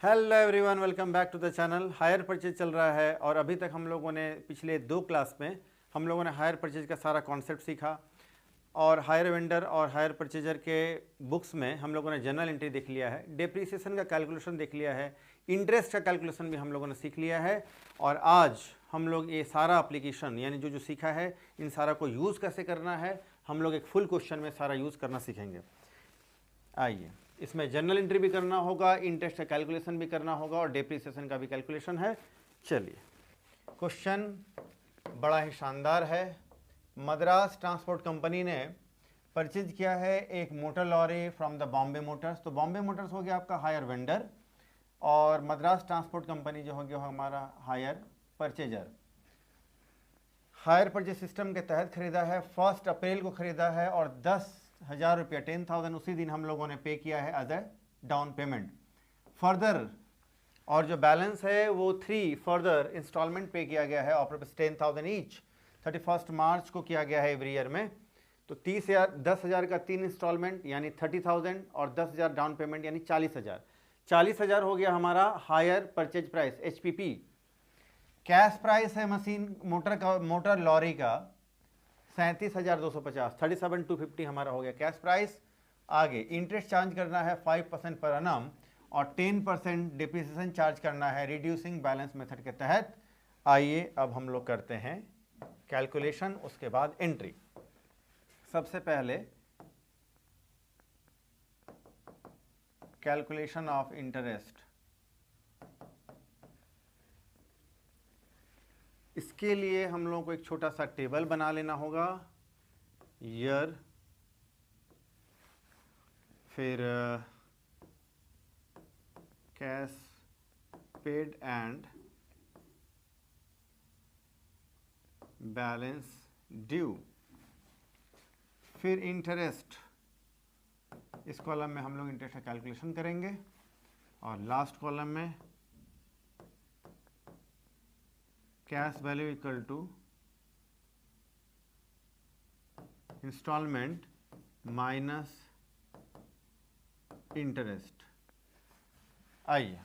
Hello everyone, welcome back to the channel. Hire purchase चल रहा है और अभी तक हम लोगों ने पिछले 2 क्लास में हम लोगों ने हायर परचेज का सारा कॉन्सेप्ट सीखा और हायर वेंडर और हायर परचेजर के बुक्स में हम लोगों ने जनरल एंट्री देख लिया है, डेप्रीसिएशन का कैलकुलेशन देख लिया है, इंटरेस्ट का कैलकुलेशन भी हम लोगों ने सीख लिया है। और आज हम लोग ये सारा एप्लीकेशन यानी जो जो सीखा है इन सारा को यूज़ कैसे करना है हम लोग एक फुल क्वेश्चन में सारा यूज़ करना सीखेंगे। आइए, इसमें जनरल एंट्री भी करना होगा, इंटरेस्ट का कैलकुलेशन भी करना होगा और डेप्रिसिएशन का भी कैलकुलेशन है। चलिए, क्वेश्चन बड़ा ही शानदार है। मद्रास ट्रांसपोर्ट कंपनी ने परचेज किया है एक motor lorry from the Bombay motors. तो बॉम्बे मोटर्स हो गया आपका हायर वेंडर और मद्रास ट्रांसपोर्ट कंपनी जो हो गया हमारा hire purchaser. Hire purchase system के तहत खरीदा है, 1 अप्रैल को खरीदा है और 10,000 रुपया 10,000 उसी दिन हम लोगों ने पे किया है as a down payment. Further और जो बैलेंस है वो 3 फर्दर इंस्टॉलमेंट पे किया गया है ऑफ रुपीज 10,000 ईच 31 मार्च को किया गया है एवरी ईयर में। तो 10,000 का 3 इंस्टॉलमेंट यानी 30,000 और 10,000 डाउन पेमेंट यानी 40,000। 40,000 हो गया हमारा hire purchase price HPP। Cash price है मशीन मोटर लॉरी का 37,250, 37,250 हमारा हो गया कैश प्राइस। आगे इंटरेस्ट चार्ज करना है 5% पर एनम और 10% डिप्रिसिएशन चार्ज करना है रिड्यूसिंग बैलेंस मेथड के तहत। आइए अब हम लोग करते हैं कैलकुलेशन, उसके बाद एंट्री। सबसे पहले कैलकुलेशन ऑफ इंटरेस्ट। इसके लिए हम लोगों को एक छोटा सा टेबल बना लेना होगा। ईयर, फिर cash paid and balance due, फिर इंटरेस्ट। इस कॉलम में हम लोग इंटरेस्ट का कैलकुलेशन करेंगे और लास्ट कॉलम में cash value equal to instalment minus interest. आइए,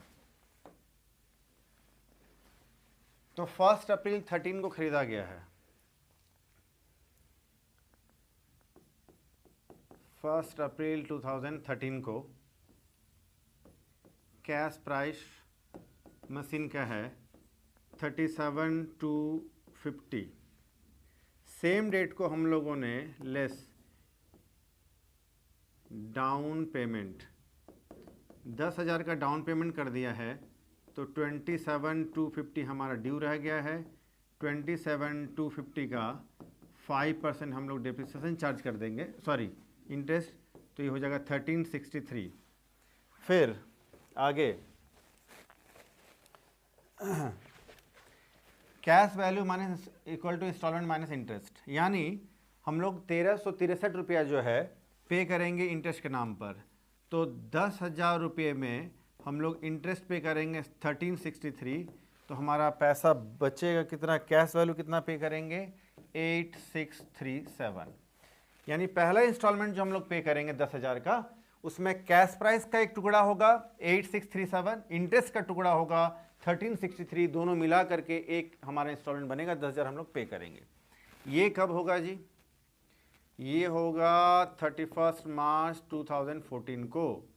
तो 1 अप्रैल 13 को खरीदा गया है। 1 अप्रैल 2013 को कैश प्राइस मशीन का है 37,250। सेम डेट को हम लोगों ने लेस डाउन पेमेंट 10,000 का डाउन पेमेंट कर दिया है तो 27,250 हमारा ड्यू रह गया है। 27,250 का 5% हम लोग डिप्रिसिएशन चार्ज कर देंगे, सॉरी इंटरेस्ट, तो ये हो जाएगा 1363। फिर आगे cash value minus equal to instalment minus interest, यानी हम लोग 1,363 रुपया जो है पे करेंगे इंटरेस्ट के नाम पर। तो 10,000 रुपये में हम लोग इंटरेस्ट पे करेंगे 1363, तो हमारा पैसा बचेगा कितना, कैश वैल्यू कितना पे करेंगे 8637। यानी पहला इंस्टॉलमेंट जो हम लोग पे करेंगे 10,000 का, उसमें कैश प्राइस का एक टुकड़ा होगा 8637, इंटरेस्ट का टुकड़ा होगा 1363, दोनों मिला करके एक हमारा इंस्टॉलमेंट बनेगा 10,000 हम लोग पे करेंगे। ये कब होगा जी? ये होगा 31 मार्च 2014 को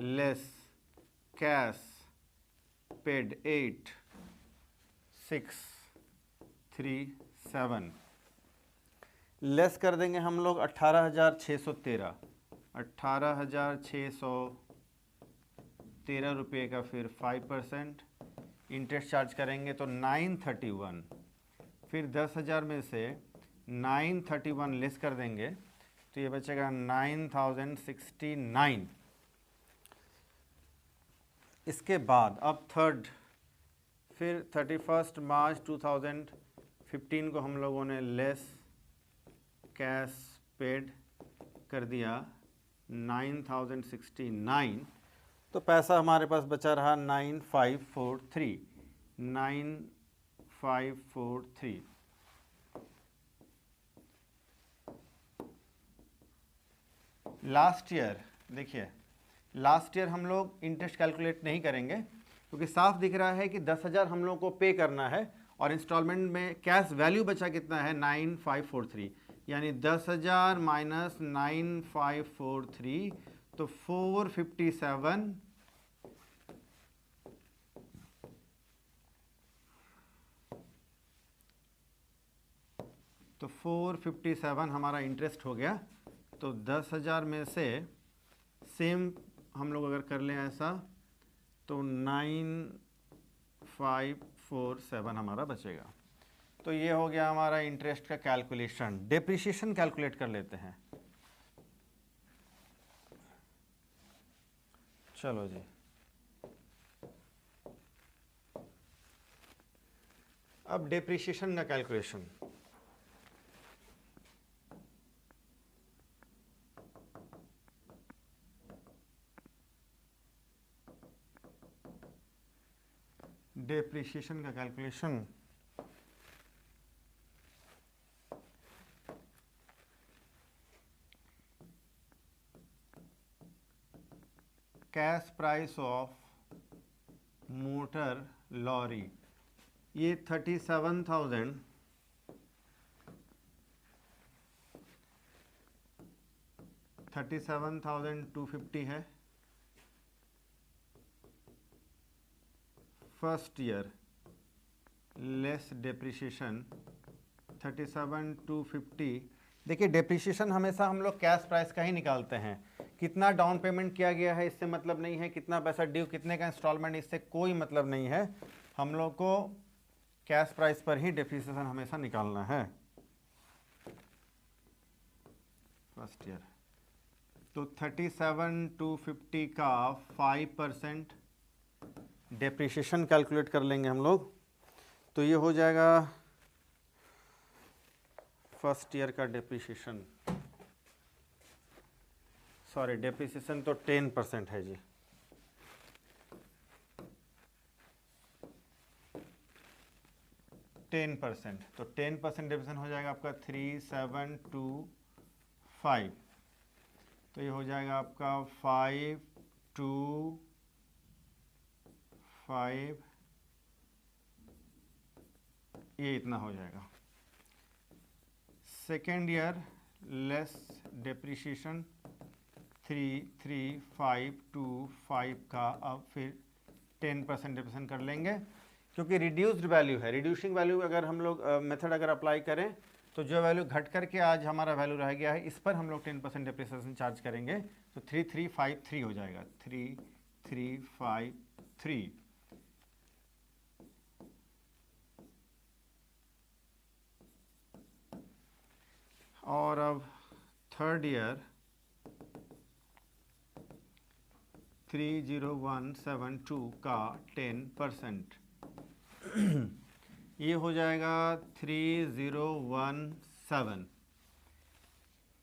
लेस कैश पेड 8637 लेस कर देंगे हम लोग 18,613, 18,613 रुपये का फिर 5% इंटरेस्ट चार्ज करेंगे तो 931। फिर 10,000 में से 931 लेस कर देंगे तो ये बचेगा 9,069। इसके बाद अब थर्ड, फिर 31 मार्च 2015 को हम लोगों ने लेस कैश पेड कर दिया 9,069, तो पैसा हमारे पास बचा रहा 9,543। लास्ट ईयर देखिए लास्ट ईयर हम लोग इंटरेस्ट कैलकुलेट नहीं करेंगे क्योंकि साफ दिख रहा है कि 10,000 हम लोग को पे करना है और इंस्टॉलमेंट में कैश वैल्यू बचा कितना है 9543, यानी 10,000 माइनस 9543 तो 457 तो 457 हमारा इंटरेस्ट हो गया। तो 10,000 में से सेम हम लोग अगर कर लें ऐसा तो 9547 हमारा बचेगा। तो ये हो गया हमारा इंटरेस्ट का कैलकुलेशन। डेप्रिसिएशन कैलकुलेट कर लेते हैं। चलो जी, अब डेप्रिसिएशन का कैलकुलेशन। डेप्रिसिएशन का calculation cash price of motor lorry, ये 37,250 है फर्स्ट ईयर, लेस डेप्रिसिएशन 37,250। देखिए डेप्रिसिएशन हमेशा हम लोग कैश प्राइस का ही निकालते हैं। कितना डाउन पेमेंट किया गया है इससे मतलब नहीं है, कितना पैसा ड्यू, कितने का इंस्टॉलमेंट, इससे कोई मतलब नहीं है। हम लोग को कैश प्राइस पर ही डेप्रिसिएशन हमेशा निकालना है फर्स्ट ईयर। तो 37,250 का 5% डेप्रिसिएशन कैलकुलेट कर लेंगे हम लोग। तो ये हो जाएगा फर्स्ट ईयर का डेप्रिसिएशन, सॉरी डेप्रिसिएशन तो 10% है जी। तो 10% डेप्रिसिएशन हो जाएगा आपका 3725। तो ये हो जाएगा आपका 525, ये इतना हो जाएगा। सेकेंड ईयर लेस डेप्रिसिएशन 33,525 का अब फिर 10% डेप्रिसिएशन कर लेंगे क्योंकि रिड्यूस्ड वैल्यू है। रिड्यूसिंग वैल्यू अगर हम लोग मेथड अगर अप्लाई करें तो जो वैल्यू घट करके आज हमारा वैल्यू रह गया है इस पर हम लोग 10% डेप्रिसिएशन चार्ज करेंगे। तो 3353 हो जाएगा, 3353। और अब थर्ड ईयर 30172 का 10%, ये हो जाएगा 3017,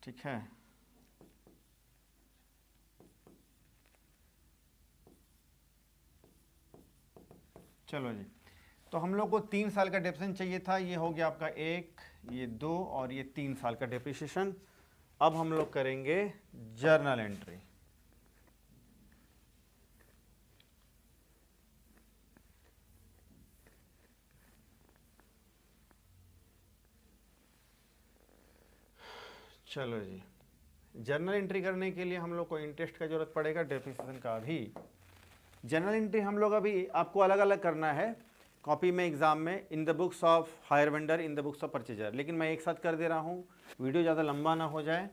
ठीक है। चलो जी, तो हम लोग को 3 साल का डेप्रिसिएशन चाहिए था। ये हो गया आपका 1, ये 2 और ये 3 साल का डेप्रिसिएशन। अब हम लोग करेंगे जर्नल एंट्री। चलो जी, जर्नल एंट्री करने के लिए हम लोग को इंटरेस्ट का जरूरत पड़ेगा, डेप्रिसिएशन का भी। जर्नल एंट्री हम लोग अभी आपको अलग अलग करना है कॉपी में, एग्जाम में, इन the books of hire vendor, in the books of purchaser, लेकिन मैं एक साथ कर दे रहा हूँ, वीडियो ज़्यादा लंबा ना हो जाए।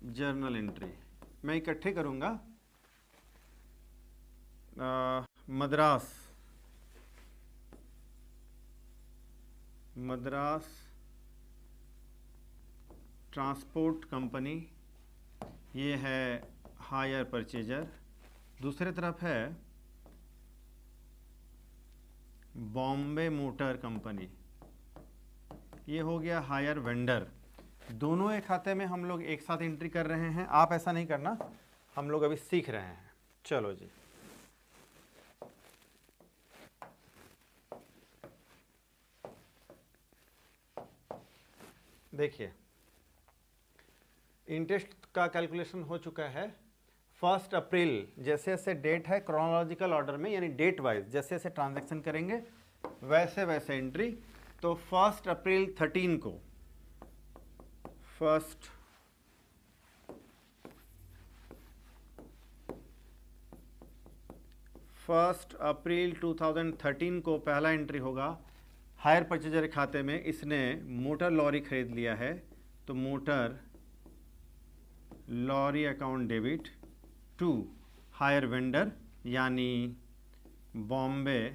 जर्नल एंट्री मैं इकट्ठे करूँगा। मद्रास ट्रांसपोर्ट कंपनी, ये है हायर परचेजर। दूसरे तरफ है बॉम्बे मोटर कंपनी, ये हो गया हायर वेंडर। दोनों एक खाते में हम लोग एक साथ एंट्री कर रहे हैं। आप ऐसा नहीं करना, हम लोग अभी सीख रहे हैं। चलो जी, देखिए इंटरेस्ट का कैलकुलेशन हो चुका है 1 अप्रैल, जैसे जैसे डेट है क्रोनोलॉजिकल ऑर्डर में, यानी डेट वाइज जैसे जैसे ट्रांजैक्शन करेंगे वैसे वैसे एंट्री। तो 1 अप्रैल 13 को 1 अप्रैल 2013 को पहला एंट्री होगा हायर परचेजर खाते में। इसने मोटर लॉरी खरीद लिया है, तो motor lorry account debit to hire vendor, यानी Bombay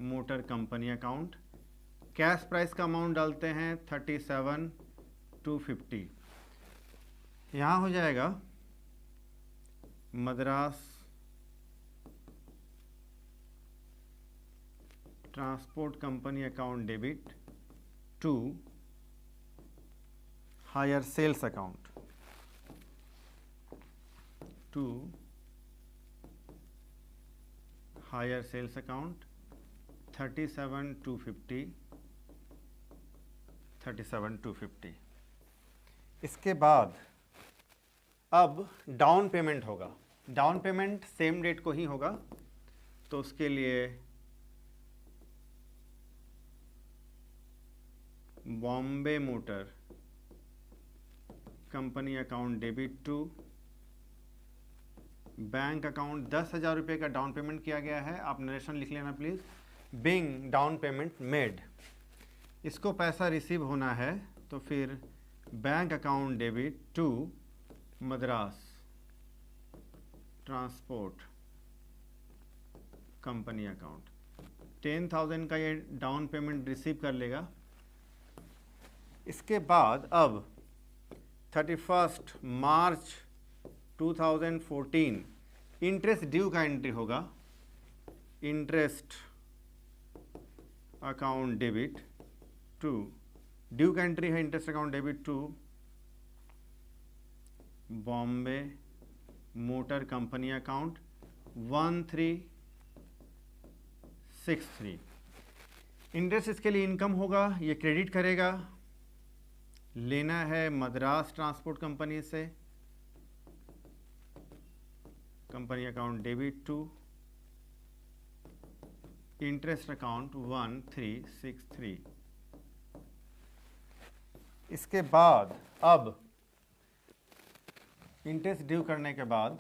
motor company account. Cash price का अमाउंट डालते हैं 37,250। यहाँ हो जाएगा Madras transport company account debit to hire sales account, to hire sales account 37,250। इसके बाद अब डाउन पेमेंट होगा। डाउन पेमेंट सेम डेट को ही होगा, तो उसके लिए Bombay motor company account debit to bank account 10,000 रुपये का डाउन पेमेंट किया गया है। आप नरेशन लिख लेना please. Being down payment made, इसको पैसा रिसीव होना है, तो फिर bank account debit to Madras transport company account. 10,000 का ये डाउन पेमेंट रिसीव कर लेगा। इसके बाद अब 31 मार्च 2014 इंटरेस्ट ड्यू का एंट्री होगा। Interest account debit to, due का एंट्री है interest account debit to Bombay motor company account 1363। Interest इसके लिए इनकम होगा, ये क्रेडिट करेगा। लेना है मद्रास ट्रांसपोर्ट कंपनी से, company account debit to interest account 1363। इसके बाद अब इंटरेस्ट ड्यू करने के बाद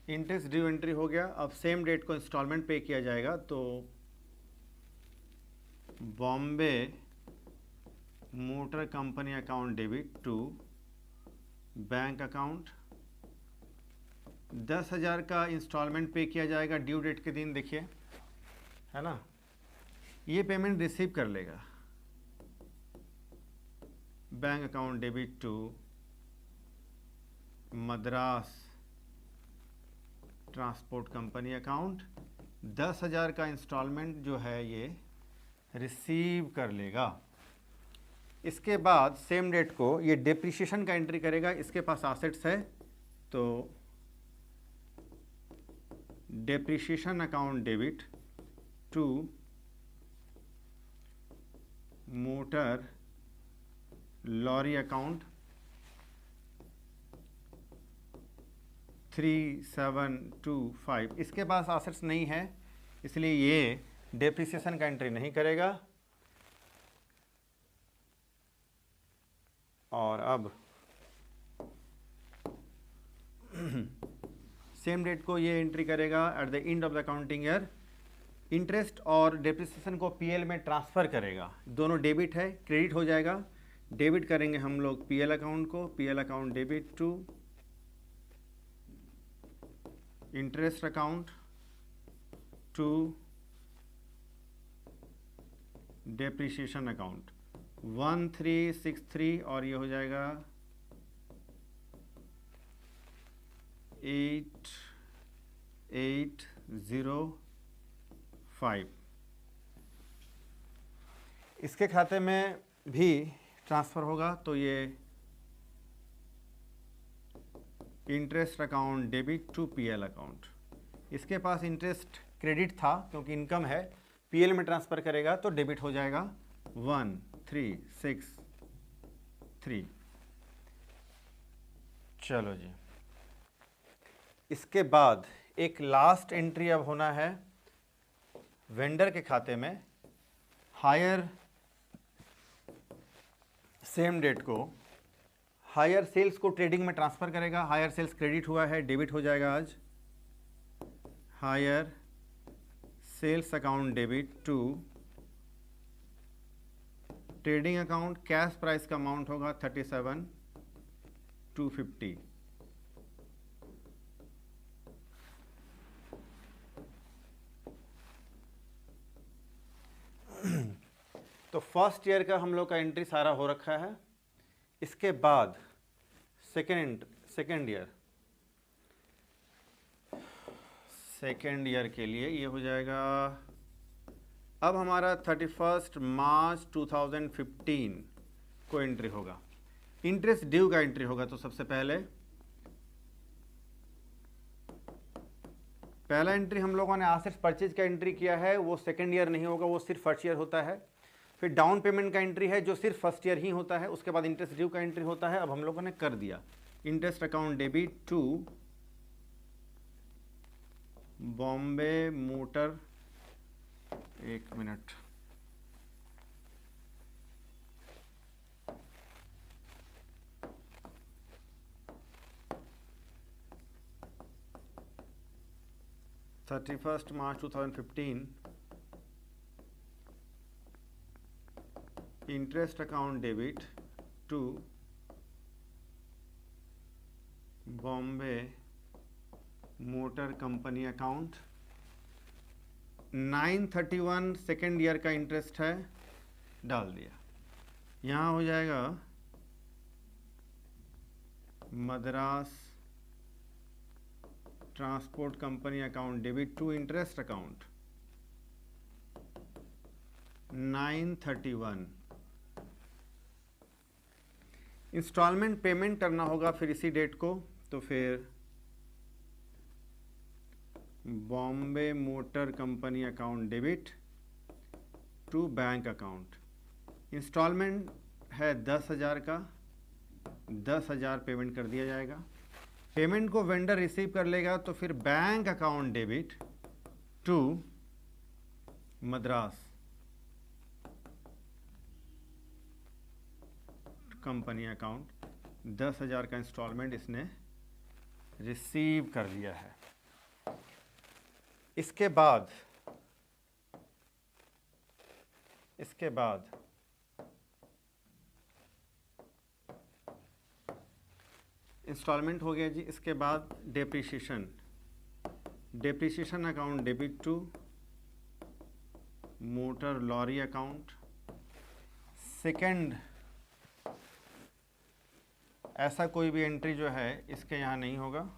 इंटरेस्ट ड्यू एंट्री हो गया। अब सेम डेट को इंस्टॉलमेंट पे किया जाएगा, तो Bombay motor company account debit to bank account 10,000 का इंस्टॉलमेंट पे किया जाएगा ड्यू डेट के दिन, देखिए है ना। ये पेमेंट रिसीव कर लेगा bank account debit to Madras transport company account. 10,000 का इंस्टॉलमेंट जो है ये रिसीव कर लेगा। इसके बाद सेम डेट को ये डेप्रिसिएशन का एंट्री करेगा। इसके पास एसेट्स है, तो depreciation account debit to motor lorry account 3725। इसके पास एसेट्स नहीं है, इसलिए ये डेप्रिसिएशन का एंट्री नहीं करेगा। और अब सेम डेट को ये एंट्री करेगा at the end of the accounting year. Interest और डेप्रिसिएशन को पीएल में ट्रांसफ़र करेगा। दोनों डेबिट है, क्रेडिट हो जाएगा। डेबिट करेंगे हम लोग पीएल अकाउंट को, PL account debit to interest account to depreciation account 1363, और ये हो जाएगा 8805। इसके खाते में भी ट्रांसफ़र होगा, तो ये interest account debit to PL account. इसके पास इंटरेस्ट क्रेडिट था क्योंकि इनकम है, पीएल में ट्रांसफ़र करेगा तो डेबिट हो जाएगा 1363। चलो जी, इसके बाद एक लास्ट एंट्री अब होना है वेंडर के खाते में। हायर सेम डेट को हायर सेल्स को ट्रेडिंग में ट्रांसफ़र करेगा। हायर सेल्स क्रेडिट हुआ है, डेबिट हो जाएगा आज। Hire sales account debit to trading account. Cash price का अमाउंट होगा 37,250। तो फर्स्ट ईयर का हम लोग का एंट्री सारा हो रखा है। इसके बाद सेकेंड ईयर के लिए ये हो जाएगा। अब हमारा 31 मार्च 2015 को एंट्री होगा, इंटरेस्ट ड्यू का एंट्री होगा। तो सबसे पहला एंट्री हम लोगों ने एसेट्स परचेज का एंट्री किया है, वो सेकेंड ईयर नहीं होगा, वो सिर्फ फर्स्ट ईयर होता है। फिर डाउन पेमेंट का एंट्री है जो सिर्फ फर्स्ट ईयर ही होता है। उसके बाद इंटरेस्ट ड्यू का एंट्री होता है। अब हम लोगों ने कर दिया interest account debit to Bombay motor. एक minute, March 2015 interest account debit to Bombay Motor Company account। 931 second year का इंटरेस्ट है, डाल दिया। यहाँ हो जाएगा Madras transport company account debit to interest account 931। Instalment payment करना होगा फिर इसी डेट को। तो फिर Bombay motor company account debit to bank account. Instalment है 10,000 का, 10,000 पेमेंट कर दिया जाएगा। पेमेंट को वेंडर रिसीव कर लेगा तो फिर bank account debit to Madras company account. 10,000 का इंस्टॉलमेंट इसने रिसीव कर लिया है। इसके बाद इंस्टॉलमेंट हो गया जी। इसके बाद depreciation account debit to motor lorry account. Second ऐसा कोई भी एंट्री जो है इसके यहाँ नहीं होगा।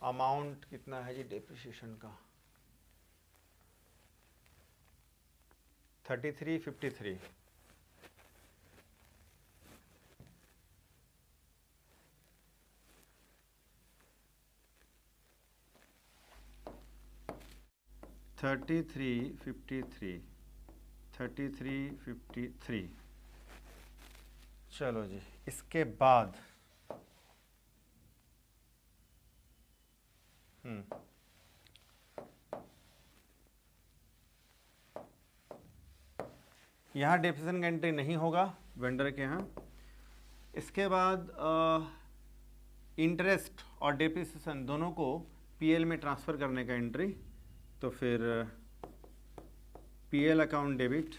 अमाउंट कितना है जी डेप्रिसिएशन का? 3353। $3353। चलो जी, इसके बाद यहाँ डेप्रिसिएशन का एंट्री नहीं होगा वेंडर के यहाँ। इसके बाद इंटरेस्ट और डेप्रिसिएशन दोनों को पीएल में ट्रांसफ़र करने का एंट्री। तो फिर PL account debit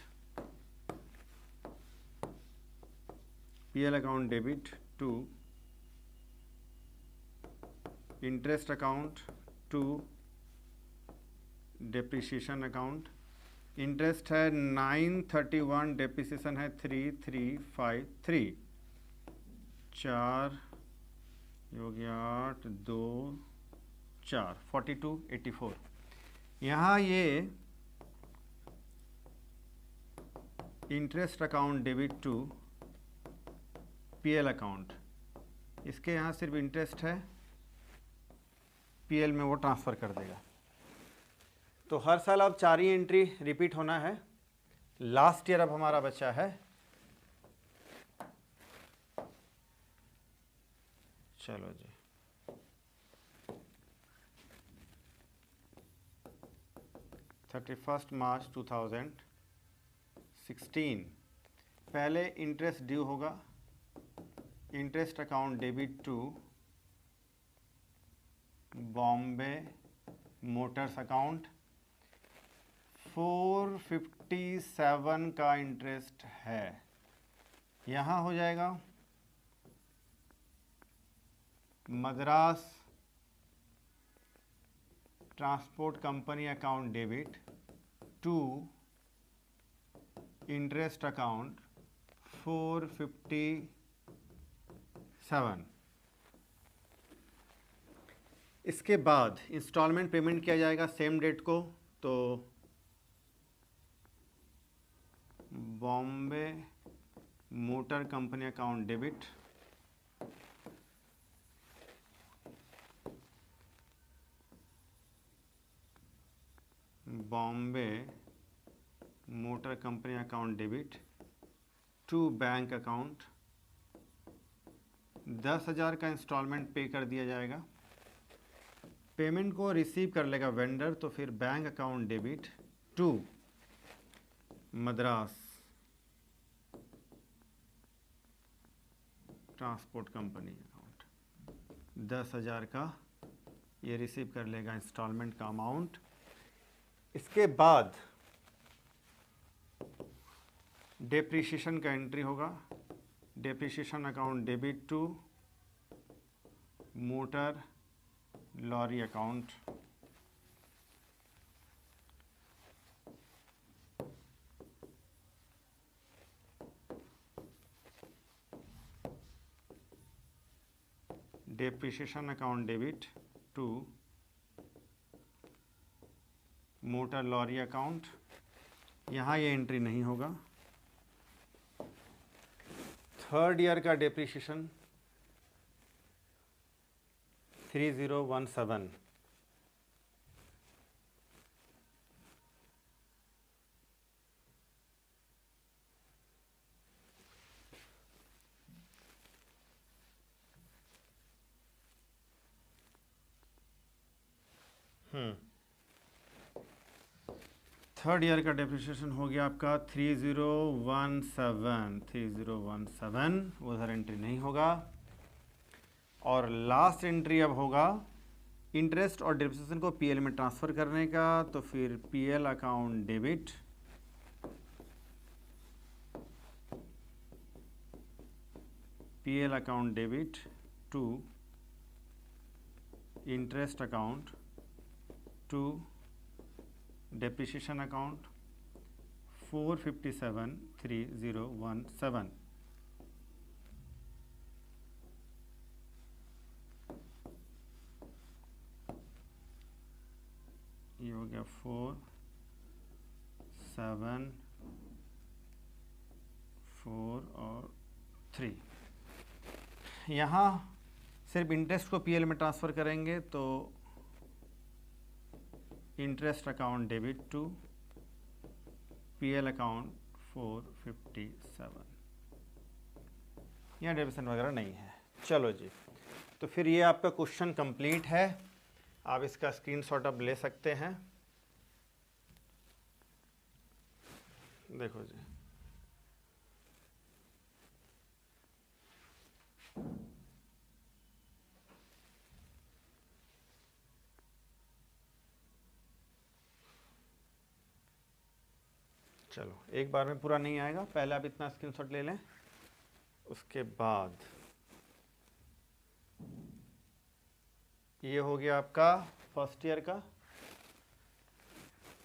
to interest account to depreciation account. Interest है 931, डेप्रिसिएशन है 3353। 4 हो गया 8 2 4 4284। यहाँ ये interest account debit to PL account, इसके यहाँ सिर्फ इंटरेस्ट है पीएल में वो ट्रांसफ़र कर देगा। तो हर साल अब 4 ही एंट्री रिपीट होना है। लास्ट ईयर अब हमारा बचा है, चलो जी, 31 मार्च 2016। पहले इंटरेस्ट ड्यू होगा, interest account debit to Bombay motors account, 457 का इंटरेस्ट है। यहाँ हो जाएगा Madras transport company account debit to interest account 457। इसके बाद इंस्टॉलमेंट पेमेंट किया जाएगा सेम डेट को, तो Bombay motor company account debit Bombay motor company account debit to bank account, 10,000 का इंस्टॉलमेंट पे कर दिया जाएगा। पेमेंट को रिसीव कर लेगा वेंडर, तो फिर bank account debit to Madras transport company account, 10,000 का ये रिसीव कर लेगा इंस्टॉलमेंट का अमाउंट। इसके बाद डेप्रिसिएशन का एंट्री होगा, depreciation account debit to motor lorry account, depreciation account debit to motor lorry account. यहाँ ये एंट्री नहीं होगा। थर्ड ईयर का डेप्रिसिएशन 3017, थर्ड ईयर का डेप्रिसिएशन हो गया आपका 3017, उधर एंट्री नहीं होगा। और लास्ट एंट्री अब होगा इंटरेस्ट और डेप्रिसिएशन को पीएल में ट्रांसफ़र करने का, तो फिर PL account debit to interest account to depreciation account 4573017। ये हो गया 4, 7, 4 और 3। यहाँ सिर्फ इंटरेस्ट को पीएल में ट्रांसफ़र करेंगे, तो interest account debit to PL account 457। यहाँ डेबिशन वगैरह नहीं है। चलो जी, तो फिर ये आपका क्वेश्चन कंप्लीट है। आप इसका स्क्रीनशॉट अब ले सकते हैं। देखो जी, चलो एक बार में पूरा नहीं आएगा, पहले आप इतना स्क्रीनशॉट ले लें, उसके बाद ये हो गया आपका फर्स्ट ईयर का।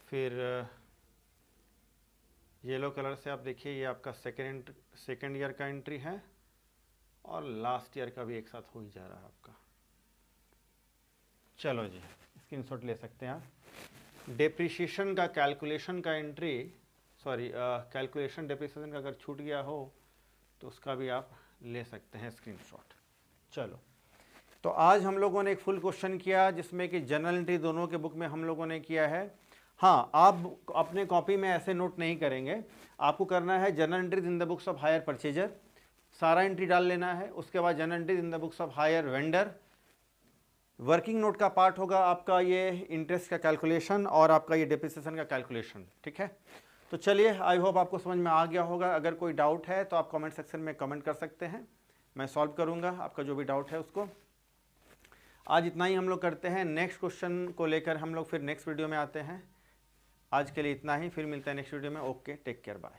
फिर येलो कलर से आप देखिए, ये आपका सेकेंड ईयर का एंट्री है, और लास्ट ईयर का भी एक साथ हो ही जा रहा है आपका। चलो जी, स्क्रीनशॉट ले सकते हैं आप। डेप्रिसिएशन का कैलकुलेशन का एंट्री, कैलकुलेशन डेप्रिसिएशन का अगर छूट गया हो तो उसका भी आप ले सकते हैं स्क्रीनशॉट। चलो, तो आज हम लोगों ने एक फुल क्वेश्चन किया जिसमें कि जर्नल एंट्री दोनों के बुक में हम लोगों ने किया है। हाँ, आप अपने कॉपी में ऐसे नोट नहीं करेंगे, आपको करना है journal entries in the books of hire purchaser, सारा एंट्री डाल लेना है। उसके बाद journal entries in the books of hire vendor, working note का पार्ट होगा आपका ये इंटरेस्ट का कैलकुलेशन और आपका ये डिप्रिसिएशन का कैलकुलेशन। ठीक है, तो चलिए, आई होप आपको समझ में आ गया होगा। अगर कोई डाउट है तो आप कमेंट सेक्शन में कमेंट कर सकते हैं, मैं सॉल्व करूंगा आपका जो भी डाउट है उसको। आज इतना ही हम लोग करते हैं, नेक्स्ट क्वेश्चन को लेकर हम लोग फिर नेक्स्ट वीडियो में आते हैं। आज के लिए इतना ही, फिर मिलते हैं नेक्स्ट वीडियो में। Okay, take care, bye.